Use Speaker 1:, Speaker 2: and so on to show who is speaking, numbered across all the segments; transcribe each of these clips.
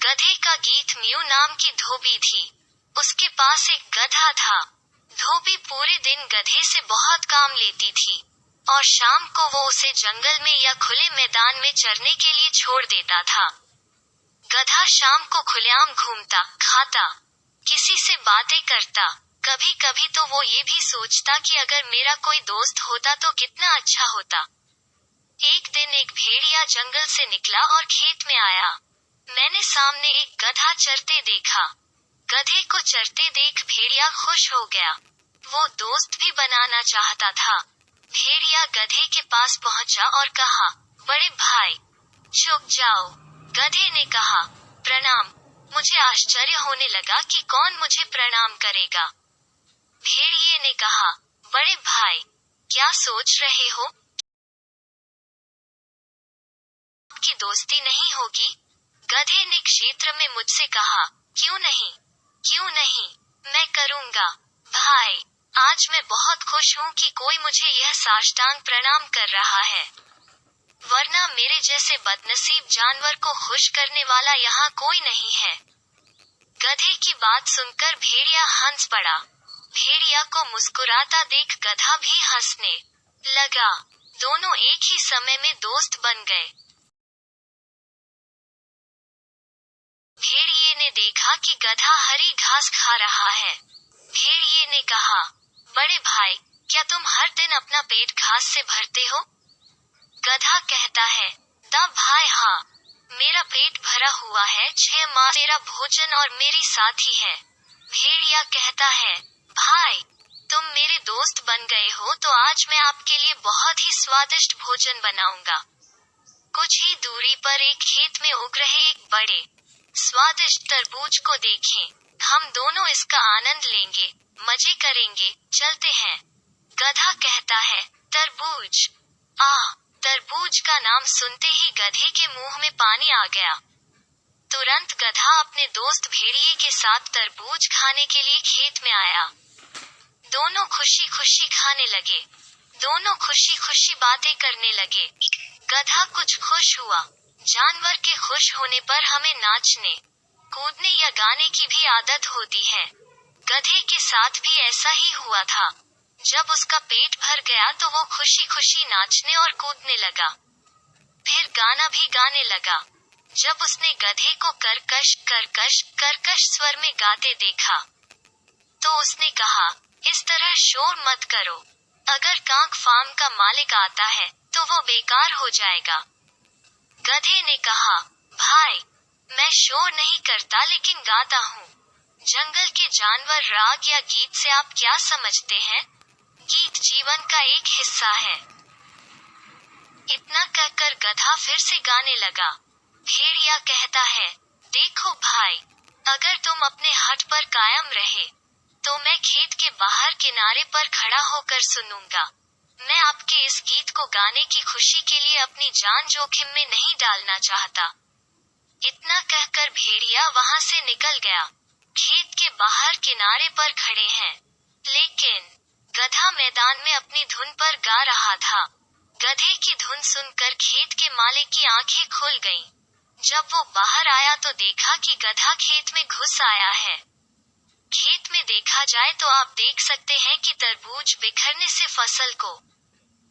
Speaker 1: गधे का गीत म्यू नाम की धोबी थी। उसके पास एक गधा था। धोबी पूरे दिन गधे से बहुत काम लेती थी और शाम को वो उसे जंगल में या खुले मैदान में चरने के लिए छोड़ देता था। गधा शाम को खुलेआम घूमता, खाता, किसी से बातें करता। कभी कभी तो वो ये भी सोचता कि अगर मेरा कोई दोस्त होता तो कितना अच्छा होता। एक दिन एक भेड़िया जंगल से निकला और खेत में आया। मैंने सामने एक गधा चरते देखा। गधे को चरते देख भेड़िया खुश हो गया। वो दोस्त भी बनाना चाहता था। भेड़िया गधे के पास पहुंचा और कहा, बड़े भाई, चुप जाओ। गधे ने कहा, प्रणाम। मुझे आश्चर्य होने लगा कि कौन मुझे प्रणाम करेगा। भेड़िए ने कहा, बड़े भाई, क्या सोच रहे हो? आपकी दोस्ती नहीं होगी? गधे ने क्षेत्र में मुझसे कहा, क्यों नहीं, क्यों नहीं, मैं करूंगा। भाई, आज मैं बहुत खुश हूँ कि कोई मुझे यह साष्टांग प्रणाम कर रहा है, वरना मेरे जैसे बदनसीब जानवर को खुश करने वाला यहाँ कोई नहीं है। गधे की बात सुनकर भेड़िया हंस पड़ा। भेड़िया को मुस्कुराता देख गधा भी हंसने लगा। दोनों एक ही समय में दोस्त बन गए। भेड़िए ने देखा कि गधा हरी घास खा रहा है। भेड़िए ने कहा, बड़े भाई, क्या तुम हर दिन अपना पेट घास से भरते हो? गधा कहता है, दा भाई हाँ, मेरा पेट भरा हुआ है। 6 माह मेरा भोजन और मेरी साथी है। भेड़िया कहता है, भाई, तुम मेरे दोस्त बन गए हो तो आज मैं आपके लिए बहुत ही स्वादिष्ट भोजन बनाऊंगा। कुछ ही दूरी पर एक खेत में उग रहे एक बड़े स्वादिष्ट तरबूज को देखें। हम दोनों इसका आनंद लेंगे, मजे करेंगे, चलते हैं। गधा कहता है, तरबूज। आह! तरबूज का नाम सुनते ही गधे के मुंह में पानी आ गया। तुरंत गधा अपने दोस्त भेड़िए के साथ तरबूज खाने के लिए खेत में आया। दोनों खुशी खुशी खाने लगे। दोनों खुशी खुशी बातें करने लगे। गधा कुछ खुश हुआ। जानवर के खुश होने पर हमें नाचने, कूदने या गाने की भी आदत होती है। गधे के साथ भी ऐसा ही हुआ था। जब उसका पेट भर गया तो वो खुशी खुशी नाचने और कूदने लगा। फिर गाना भी गाने लगा। जब उसने गधे को कर्कश कर्कश कर्कश स्वर में गाते देखा, तो उसने कहा, इस तरह शोर मत करो। अगर कांक फार्म का मालिक आता है, तो वो बेकार हो जाएगा। गधे ने कहा, भाई, मैं शोर नहीं करता लेकिन गाता हूँ। जंगल के जानवर राग या गीत से आप क्या समझते हैं? गीत जीवन का एक हिस्सा है। इतना कहकर गधा फिर से गाने लगा। भेड़िया कहता है, देखो भाई, अगर तुम अपने हट पर कायम रहे, तो मैं खेत के बाहर किनारे पर खड़ा होकर सुनूंगा। मैं आपके इस गीत को गाने की खुशी के लिए अपनी जान जोखिम में नहीं डालना चाहता। इतना कहकर भेड़िया वहां से निकल गया। खेत के बाहर किनारे पर खड़े हैं, लेकिन गधा मैदान में अपनी धुन पर गा रहा था। गधे की धुन सुनकर खेत के मालिक की आंखें खुल गईं। जब वो बाहर आया तो देखा कि गधा खेत में घुस आया है। खेत में देखा जाए तो आप देख सकते हैं कि तरबूज बिखरने से फसल को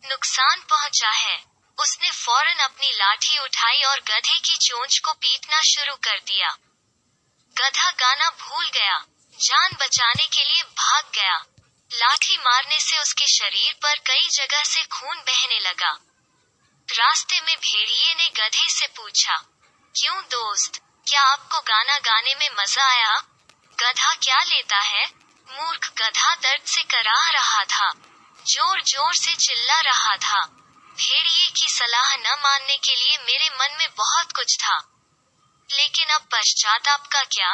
Speaker 1: नुकसान पहुंचा है। उसने फौरन अपनी लाठी उठाई और गधे की चोंच को पीटना शुरू कर दिया। गधा गाना भूल गया, जान बचाने के लिए भाग गया। लाठी मारने से उसके शरीर पर कई जगह से खून बहने लगा। रास्ते में भेड़िए ने गधे से पूछा, क्यों दोस्त, क्या आपको गाना गाने में मजा आया? गधा क्या लेता है? मूर्ख गधा दर्द से कराह रहा था, जोर जोर से चिल्ला रहा था। भेड़िए की सलाह न मानने के लिए मेरे मन में बहुत कुछ था, लेकिन अब पश्चाताप का क्या?